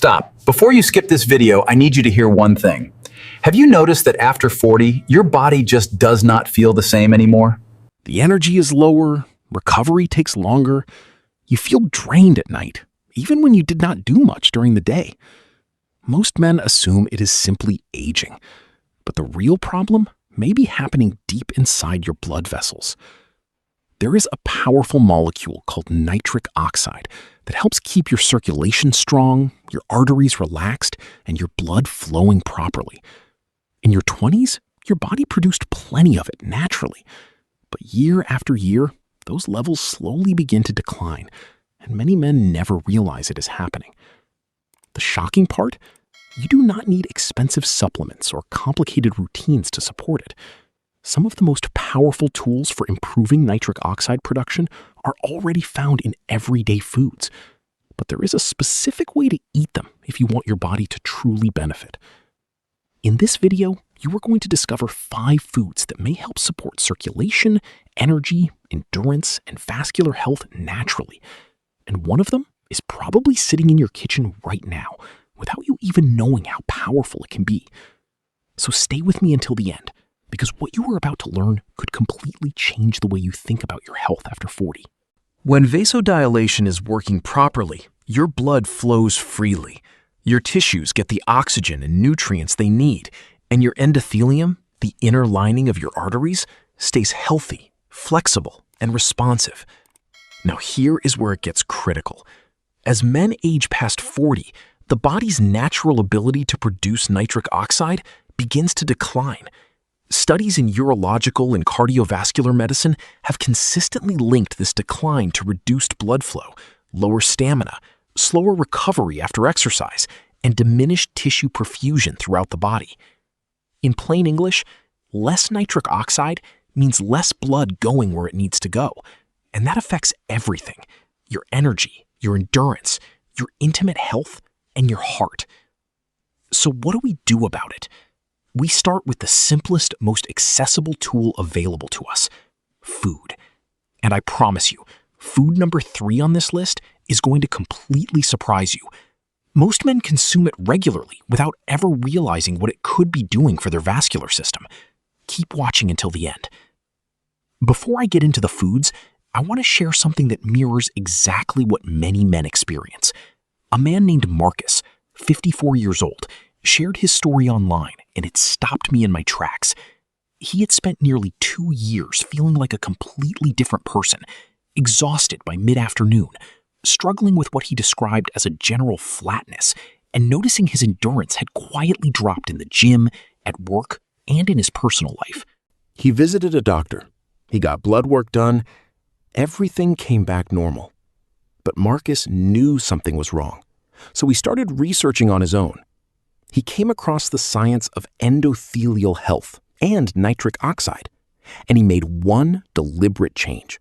Stop. Before you skip this video, I need you to hear one thing. Have you noticed that after 40, your body just does not feel the same anymore? The energy is lower, recovery takes longer, you feel drained at night, even when you did not do much during the day. Most men assume it is simply aging, but the real problem may be happening deep inside your blood vessels. There is a powerful molecule called nitric oxide that helps keep your circulation strong, your arteries relaxed, and your blood flowing properly. In your 20s, your body produced plenty of it naturally, but year after year, those levels slowly begin to decline, and many men never realize it is happening. The shocking part? You do not need expensive supplements or complicated routines to support it. Some of the most powerful tools for improving nitric oxide production are already found in everyday foods, but there is a specific way to eat them if you want your body to truly benefit. In this video, you are going to discover 5 foods that may help support circulation, energy, endurance, and vascular health naturally. And one of them is probably sitting in your kitchen right now, without you even knowing how powerful it can be. So stay with me until the end, because what you are about to learn could completely change the way you think about your health after 40. When vasodilation is working properly, your blood flows freely. Your tissues get the oxygen and nutrients they need, and your endothelium, the inner lining of your arteries, stays healthy, flexible, and responsive. Now here is where it gets critical. As men age past 40, the body's natural ability to produce nitric oxide begins to decline. Studies in urological and cardiovascular medicine have consistently linked this decline to reduced blood flow, lower stamina, slower recovery after exercise, and diminished tissue perfusion throughout the body. In plain English, less nitric oxide means less blood going where it needs to go, and that affects everything: your energy, your endurance, your intimate health, and your heart. So what do we do about it? We start with the simplest, most accessible tool available to us: food. And I promise you, food number 3 on this list is going to completely surprise you. Most men consume it regularly without ever realizing what it could be doing for their vascular system. Keep watching until the end. Before I get into the foods, I want to share something that mirrors exactly what many men experience. A man named Marcus, 54 years old, shared his story online, and it stopped me in my tracks. He had spent nearly 2 years feeling like a completely different person, exhausted by mid-afternoon, struggling with what he described as a general flatness, and noticing his endurance had quietly dropped in the gym, at work, and in his personal life. He visited a doctor. He got blood work done. Everything came back normal. But Marcus knew something was wrong, so he started researching on his own. He came across the science of endothelial health and nitric oxide, and he made one deliberate change.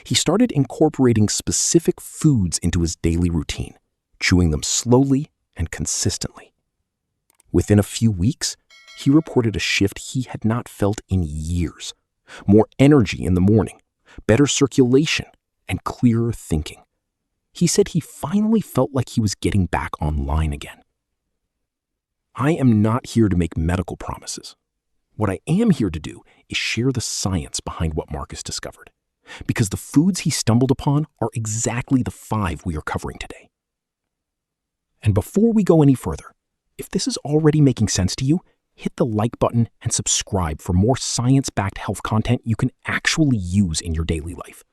He started incorporating specific foods into his daily routine, chewing them slowly and consistently. Within a few weeks, he reported a shift he had not felt in years: more energy in the morning, better circulation, and clearer thinking. He said he finally felt like he was getting back online again. I am not here to make medical promises. What I am here to do is share the science behind what Marcus discovered, because the foods he stumbled upon are exactly the 5 we are covering today. And before we go any further, if this is already making sense to you, hit the like button and subscribe for more science-backed health content you can actually use in your daily life.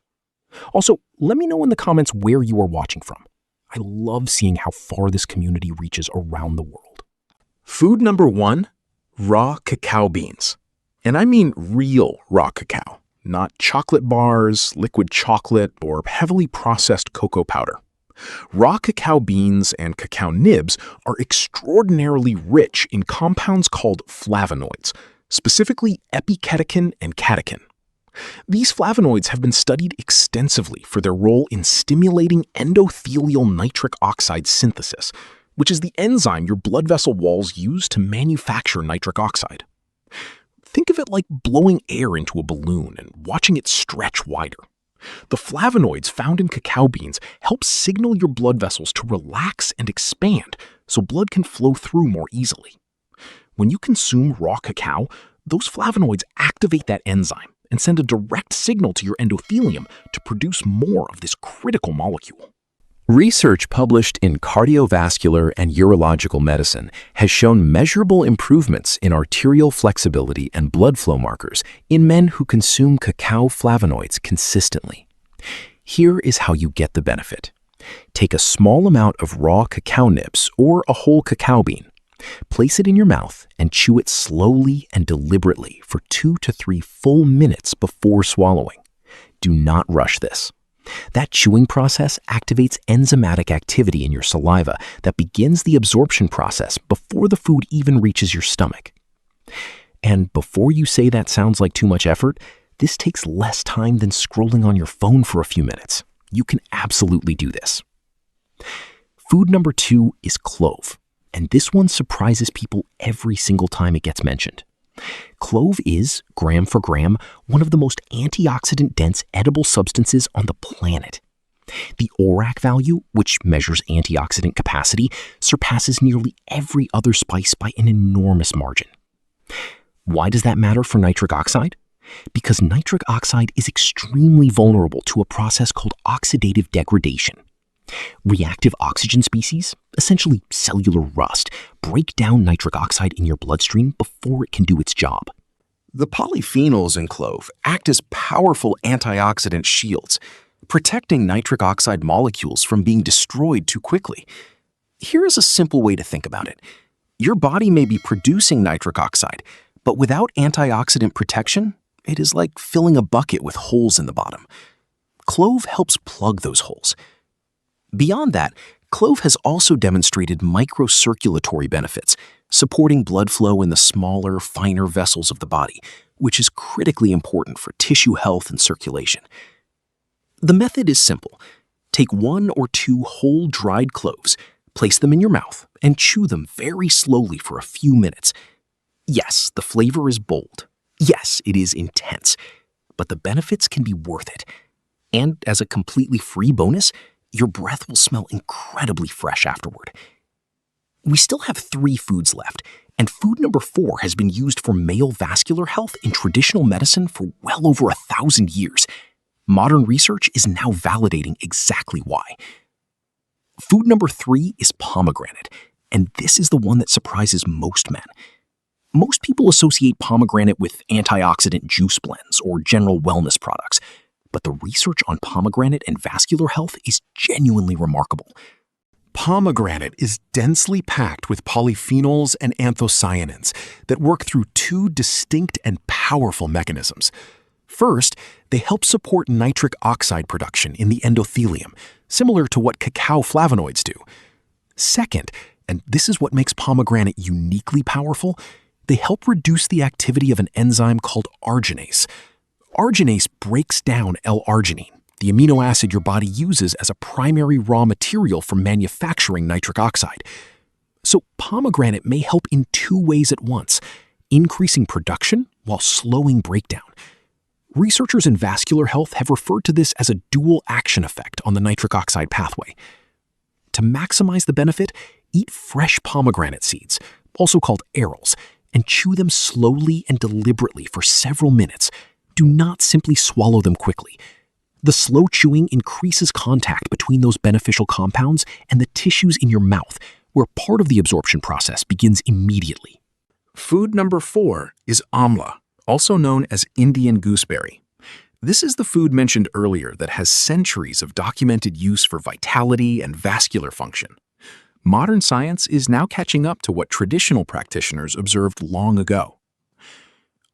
Also, let me know in the comments where you are watching from. I love seeing how far this community reaches around the world. Food number 1, raw cacao beans. And I mean real raw cacao, not chocolate bars, liquid chocolate, or heavily processed cocoa powder. Raw cacao beans and cacao nibs are extraordinarily rich in compounds called flavonoids, specifically epicatechin and catechin. These flavonoids have been studied extensively for their role in stimulating endothelial nitric oxide synthesis, which is the enzyme your blood vessel walls use to manufacture nitric oxide. Think of it like blowing air into a balloon and watching it stretch wider. The flavonoids found in cacao beans help signal your blood vessels to relax and expand so blood can flow through more easily. When you consume raw cacao, those flavonoids activate that enzyme and send a direct signal to your endothelium to produce more of this critical molecule. Research published in cardiovascular and urological medicine has shown measurable improvements in arterial flexibility and blood flow markers in men who consume cacao flavonoids consistently. Here is how you get the benefit. Take a small amount of raw cacao nibs or a whole cacao bean. Place it in your mouth and chew it slowly and deliberately for 2 to 3 full minutes before swallowing. Do not rush this. That chewing process activates enzymatic activity in your saliva that begins the absorption process before the food even reaches your stomach. And before you say that sounds like too much effort, this takes less time than scrolling on your phone for a few minutes. You can absolutely do this. Food number 2 is clove, and this one surprises people every single time it gets mentioned. Clove is, gram for gram, one of the most antioxidant-dense edible substances on the planet. The ORAC value, which measures antioxidant capacity, surpasses nearly every other spice by an enormous margin. Why does that matter for nitric oxide? Because nitric oxide is extremely vulnerable to a process called oxidative degradation. Reactive oxygen species, essentially cellular rust, break down nitric oxide in your bloodstream before it can do its job. The polyphenols in clove act as powerful antioxidant shields, protecting nitric oxide molecules from being destroyed too quickly. Here is a simple way to think about it. Your body may be producing nitric oxide, but without antioxidant protection, it is like filling a bucket with holes in the bottom. Clove helps plug those holes. Beyond that, clove has also demonstrated microcirculatory benefits, supporting blood flow in the smaller, finer vessels of the body, which is critically important for tissue health and circulation. The method is simple. Take 1 or 2 whole dried cloves, place them in your mouth, and chew them very slowly for a few minutes. Yes, the flavor is bold. Yes, it is intense, but the benefits can be worth it. And as a completely free bonus, your breath will smell incredibly fresh afterward. We still have 3 foods left, and food number 4 has been used for male vascular health in traditional medicine for well over 1,000 years. Modern research is now validating exactly why. Food number 3 is pomegranate, and this is the one that surprises most men. Most people associate pomegranate with antioxidant juice blends or general wellness products, but the research on pomegranate and vascular health is genuinely remarkable. Pomegranate is densely packed with polyphenols and anthocyanins that work through 2 distinct and powerful mechanisms. First, they help support nitric oxide production in the endothelium, similar to what cacao flavonoids do. Second, and this is what makes pomegranate uniquely powerful, they help reduce the activity of an enzyme called arginase. Arginase breaks down L-arginine, the amino acid your body uses as a primary raw material for manufacturing nitric oxide. So pomegranate may help in 2 ways at once, increasing production while slowing breakdown. Researchers in vascular health have referred to this as a dual action effect on the nitric oxide pathway. To maximize the benefit, eat fresh pomegranate seeds, also called arils, and chew them slowly and deliberately for several minutes. Do not simply swallow them quickly. The slow chewing increases contact between those beneficial compounds and the tissues in your mouth, where part of the absorption process begins immediately. Food number 4 is amla, also known as Indian gooseberry. This is the food mentioned earlier that has centuries of documented use for vitality and vascular function. Modern science is now catching up to what traditional practitioners observed long ago.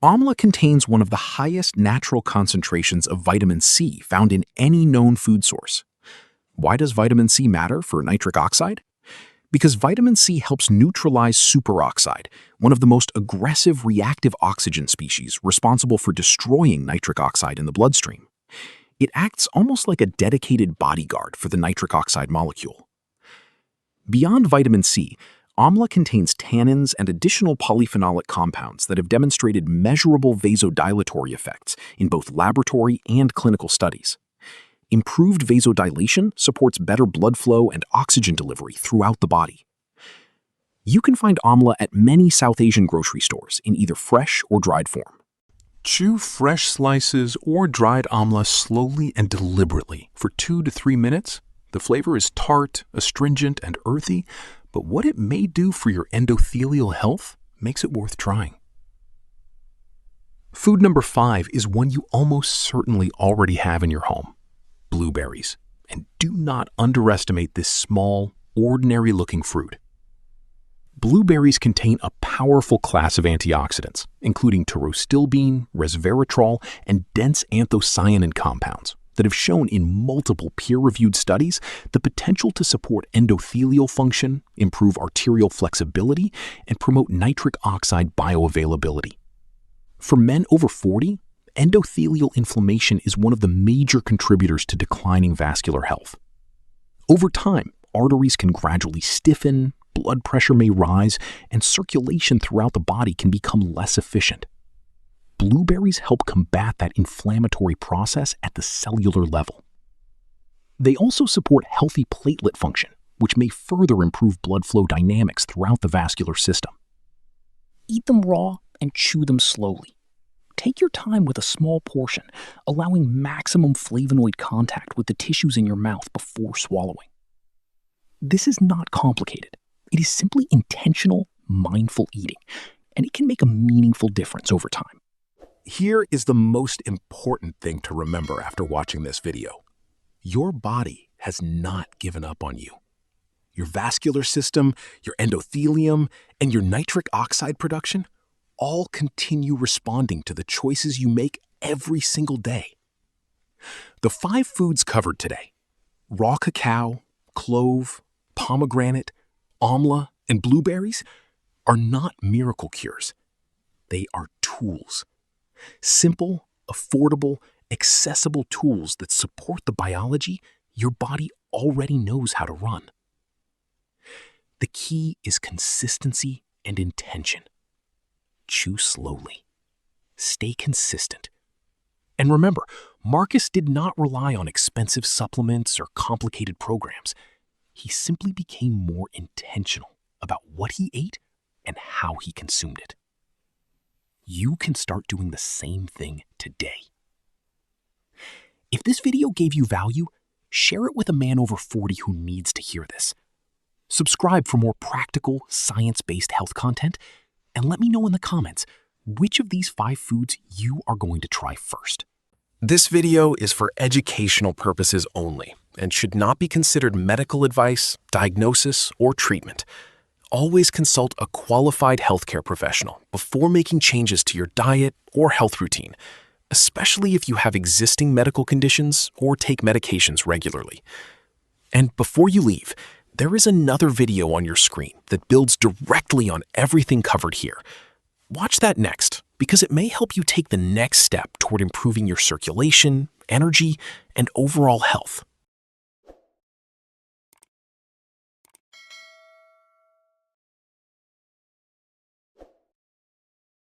Amla contains one of the highest natural concentrations of vitamin C found in any known food source. Why does vitamin C matter for nitric oxide? Because vitamin C helps neutralize superoxide, one of the most aggressive reactive oxygen species responsible for destroying nitric oxide in the bloodstream. It acts almost like a dedicated bodyguard for the nitric oxide molecule. Beyond vitamin C, amla contains tannins and additional polyphenolic compounds that have demonstrated measurable vasodilatory effects in both laboratory and clinical studies. Improved vasodilation supports better blood flow and oxygen delivery throughout the body. You can find amla at many South Asian grocery stores in either fresh or dried form. Chew fresh slices or dried amla slowly and deliberately for 2 to 3 minutes. The flavor is tart, astringent, and earthy, but what it may do for your endothelial health makes it worth trying. Food number 5 is one you almost certainly already have in your home: blueberries. And do not underestimate this small, ordinary-looking fruit. Blueberries contain a powerful class of antioxidants, including pterostilbene, resveratrol, and dense anthocyanin compounds that have shown in multiple peer-reviewed studies the potential to support endothelial function, improve arterial flexibility, and promote nitric oxide bioavailability. For men over 40, endothelial inflammation is one of the major contributors to declining vascular health. Over time, arteries can gradually stiffen, blood pressure may rise, and circulation throughout the body can become less efficient. Blueberries help combat that inflammatory process at the cellular level. They also support healthy platelet function, which may further improve blood flow dynamics throughout the vascular system. Eat them raw and chew them slowly. Take your time with a small portion, allowing maximum flavonoid contact with the tissues in your mouth before swallowing. This is not complicated. It is simply intentional, mindful eating, and it can make a meaningful difference over time. Here is the most important thing to remember after watching this video. Your body has not given up on you. Your vascular system, your endothelium, and your nitric oxide production all continue responding to the choices you make every single day. The 5 foods covered today, raw cacao, clove, pomegranate, amla, and blueberries, are not miracle cures. They are tools. Simple, affordable, accessible tools that support the biology your body already knows how to run. The key is consistency and intention. Chew slowly. Stay consistent. And remember, Marcus did not rely on expensive supplements or complicated programs. He simply became more intentional about what he ate and how he consumed it. You can start doing the same thing today. If this video gave you value, share it with a man over 40 who needs to hear this. Subscribe for more practical, science-based health content, and let me know in the comments which of these 5 foods you are going to try first. This video is for educational purposes only and should not be considered medical advice, diagnosis, or treatment. Always consult a qualified healthcare professional before making changes to your diet or health routine, especially if you have existing medical conditions or take medications regularly. And before you leave, there is another video on your screen that builds directly on everything covered here. Watch that next, because it may help you take the next step toward improving your circulation, energy, and overall health.